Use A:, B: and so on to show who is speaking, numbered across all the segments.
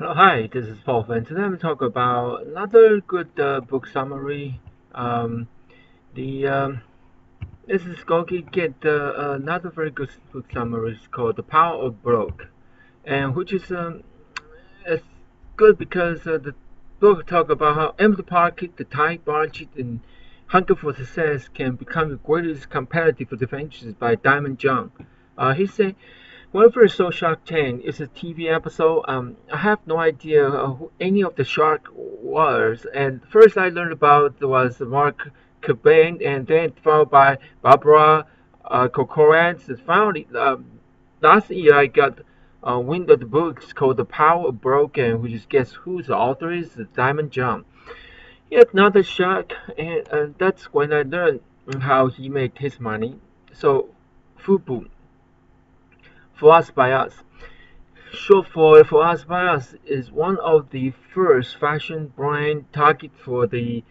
A: Hello, hi, this is Paul, and today I'm talking about another good book summary. Um, the This is going to get another very good book summary. It's called "The Power of Broke," and which is it's good because the book talk about how empty pocket, the tight budget, and hunger for success can become the greatest competitive advantages by Daymond John. He said. Whoever saw Shark Tank is a TV episode. I have no idea who any of the shark was. And first I learned about was Mark Cuban, and then followed by Barbara Corcoran. Finally, last year I got wind of the books called The Power of Broken, which is guess who's the author is Daymond John. Yet another shark, and that's when I learned how he made his money. So, FUBU, for us by us. Short for us by us is one of the first fashion brand target for the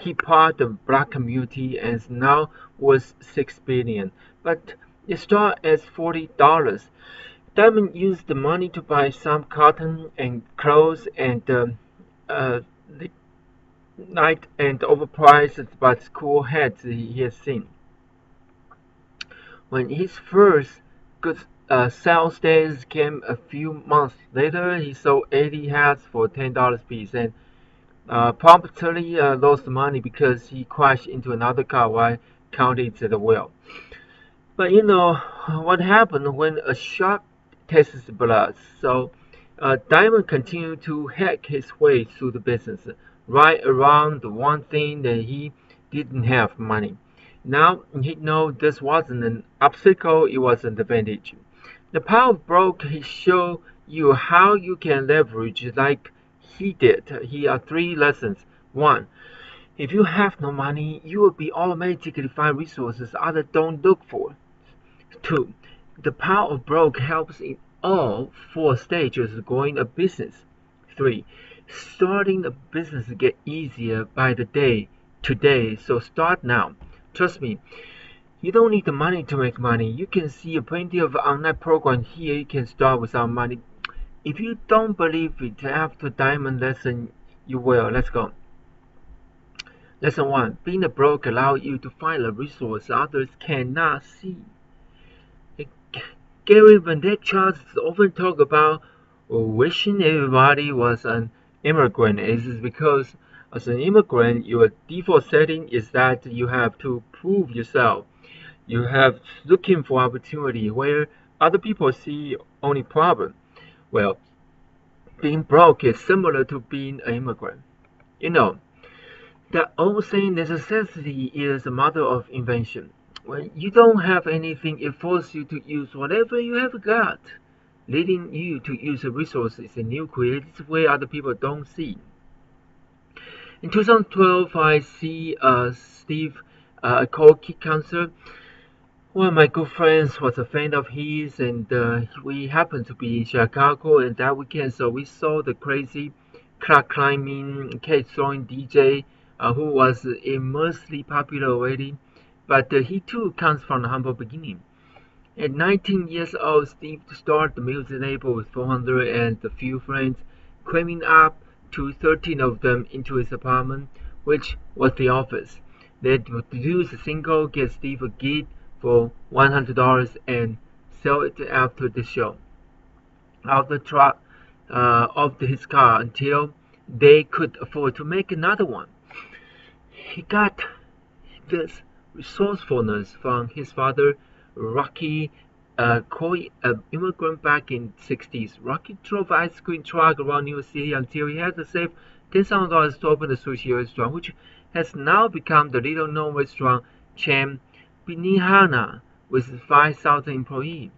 A: hip hop the black community and now worth 6 billion. But it started as $40. Diamond used the money to buy some cotton and clothes and the night and overpriced but cool hats he has seen. When his first good sales days came a few months later, he sold 80 hats for $10 piece and promptly lost money because he crashed into another car while counting the wheel. But you know what happened when a shark tastes blood? So Diamond continued to hack his way through the business, right around the one thing that he didn't have money. Now he know this wasn't an obstacle; it was an advantage. The power of broke he show you how you can leverage like he did. Here are three lessons. One, if you have no money, you will be automatically find resources others don't look for. 2. The power of broke helps in all four stages of growing a business. 3. Starting a business get easier by the day today, so start now. Trust me, you don't need the money to make money. You can see plenty of online programs here you can start without money. If you don't believe it after Diamond lesson, you will. Let's go. Lesson 1. Being a broke allows you to find a resource others cannot see. Gary Vaynerchuk often talk about wishing everybody was an immigrant. This is because as an immigrant, your default setting is that you have to prove yourself. You have looking for opportunity where other people see only problem. Well, being broke is similar to being an immigrant. You know, that old saying necessity is the mother of invention. When you don't have anything, it forces you to use whatever you have got, leading you to use the resources in new creative way other people don't see. In 2012, I see Steve Aoki concert. One of my good friends was a fan of his, and we happened to be in Chicago and that weekend, so we saw the crazy crack climbing, cage throwing DJ who was immensely popular already, but he too comes from a humble beginning. At 19 years old, Steve started the music label with 400 and a few friends, cramming up to 13 of them into his apartment, which was the office. They produce a single, get Steve a gig for $100 and sell it after the show out the truck of his car until they could afford to make another one. He got this resourcefulness from his father, Rocky Coy, an immigrant back in the 60s. Rocky drove an ice cream truck around New York City until he had to save $10,000 to open a sushi restaurant, which has now become the little-known restaurant chain Benihana with 5,000 employees.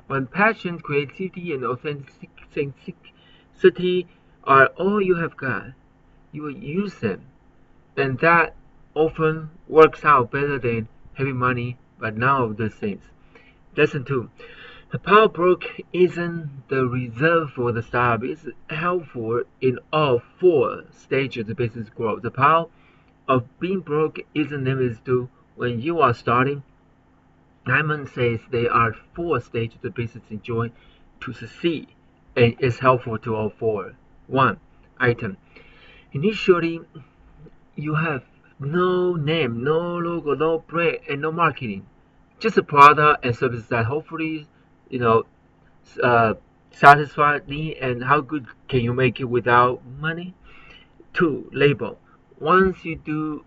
A: When passion, creativity, and authenticity are all you have got, you will use them, and that often works out better than having money, but none of those things. Lesson 2. The power broke isn't the reserve for the startup, it's helpful in all four stages of business growth. The power of being broke isn't limited to when you are starting. Diamond says there are four stages of business enjoy to succeed, and is helpful to all four. One item. Initially, you have no name, no logo, no brand, and no marketing. Just a product and service that hopefully, you know, uh, satisfy need. And how good can you make it without money? Two, label. Once you do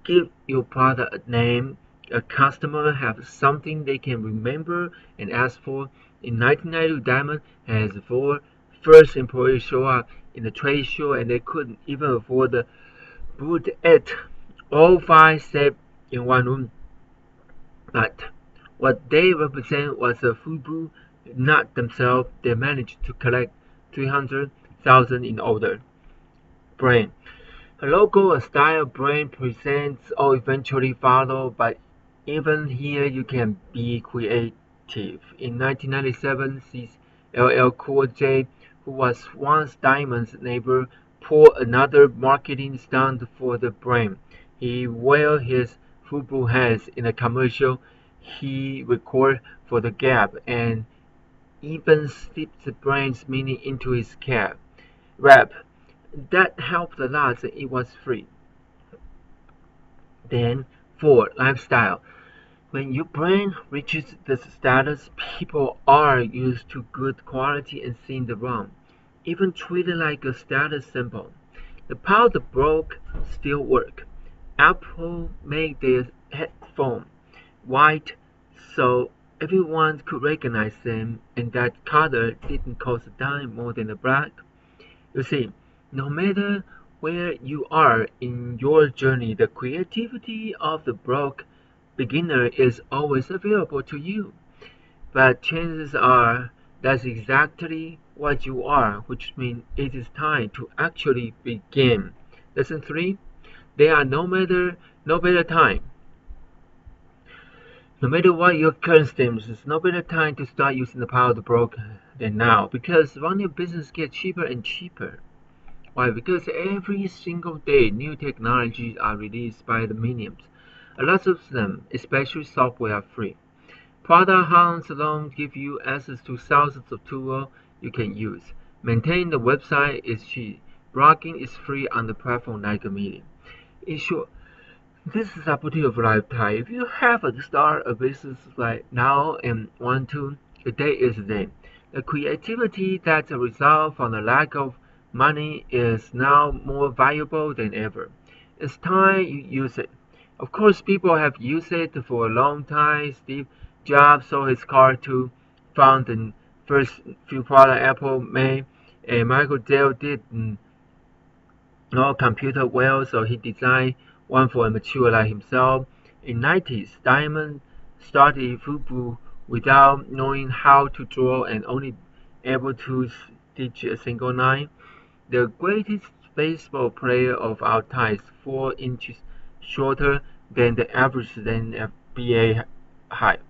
A: give your product a name, a customer have something they can remember and ask for. In 1992, Daymond has four first employees show up in the trade show, and they couldn't even afford the booth at all five steps in one room. But what they represent was a FUBU, not themselves. They managed to collect 300,000 in order. Brand. A logo, a style, brand presents all eventually follow, but even here you can be creative. In 1997, LL Cool J, who was once Daymond's neighbor, pulled another marketing stunt for the brand. He wore his FUBU hats in a commercial he recorded for The Gap and even slipped the brand's meaning into his cap. Rap. That helped a lot. It was free. Then, four, lifestyle. When your brand reaches this status, people are used to good quality and seeing the wrong, even treated like a status symbol. The powder broke still work. Apple made their headphone white so everyone could recognize them, and that color didn't cost a dime more than the black. You see, no matter where you are in your journey, the creativity of the broke beginner is always available to you. But chances are that's exactly what you are, which means it is time to actually begin. Lesson 3. There are no better time. No matter what your current stage, there's no better time to start using the power of the broke than now, because running a business gets cheaper and cheaper. Why? Because every single day new technologies are released by the millions. A lot of them, especially software, are free. Product hunts alone give you access to thousands of tools you can use. Maintaining the website is cheap. Blogging is free on the platform like a Medium. In short, this is opportunity of a lifetime. If you have to start a business right now and want to, the day is the day. The creativity that's a result from the lack of money is now more valuable than ever. It's time you use it. Of course, people have used it for a long time. Steve Jobs sold his car to fund the first few products Apple made, and Michael Dell did know computer well, so he designed one for a mature like himself. In the 90s, Daymond started FUBU without knowing how to draw and only able to stitch a single line. The greatest baseball player of our time is 4 inches shorter than the average NBA height.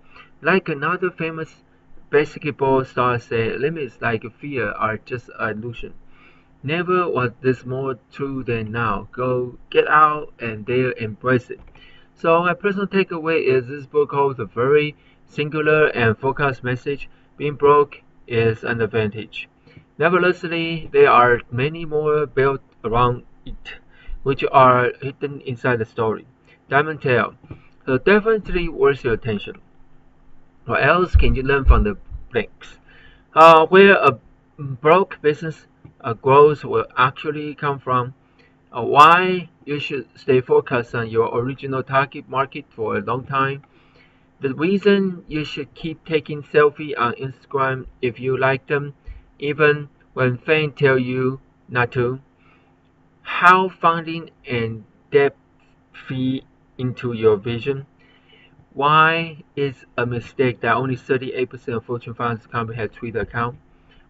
A: Like another famous basketball star said, limits like fear are just an illusion. Never was this more true than now. Go get out and there embrace it. So my personal takeaway is this book holds a very singular and focused message. Being broke is an advantage. Nevertheless, there are many more built around it, which are hidden inside the story. Diamond Tale. So definitely worth your attention. What else can you learn from the blanks? Where a broke business growth will actually come from, why you should stay focused on your original target market for a long time, the reason you should keep taking selfies on Instagram if you like them, even when fans tell you not to, how funding and debt feed into your vision, why it's a mistake that only 38% of Fortune 500 companies have Twitter account,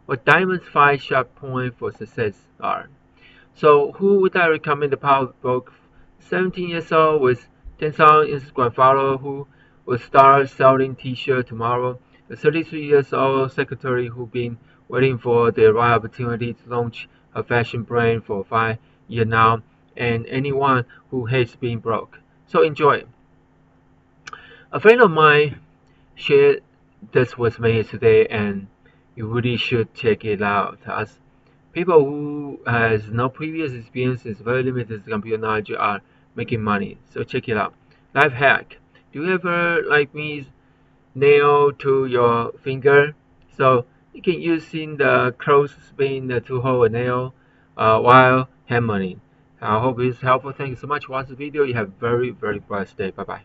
A: what Daymond's 5 sharp points for success are. So who would I recommend the power book? 17 years old with 10,000 Instagram followers who will start selling t-shirts tomorrow. The 33 years old secretary who been waiting for the right opportunity to launch a fashion brand for 5 years now. And anyone who hates being broke. So enjoy. A friend of mine shared this with me today, and you really should check it out. As People who has no previous experiences, very limited computer knowledge, are making money. So check it out. Life hack. Do you ever, like me, nail to your finger? So you can using the clothespin to hold a nail while hammering. I hope it's helpful. Thank you so much for watching the video. You have a very, very blessed day. Bye bye.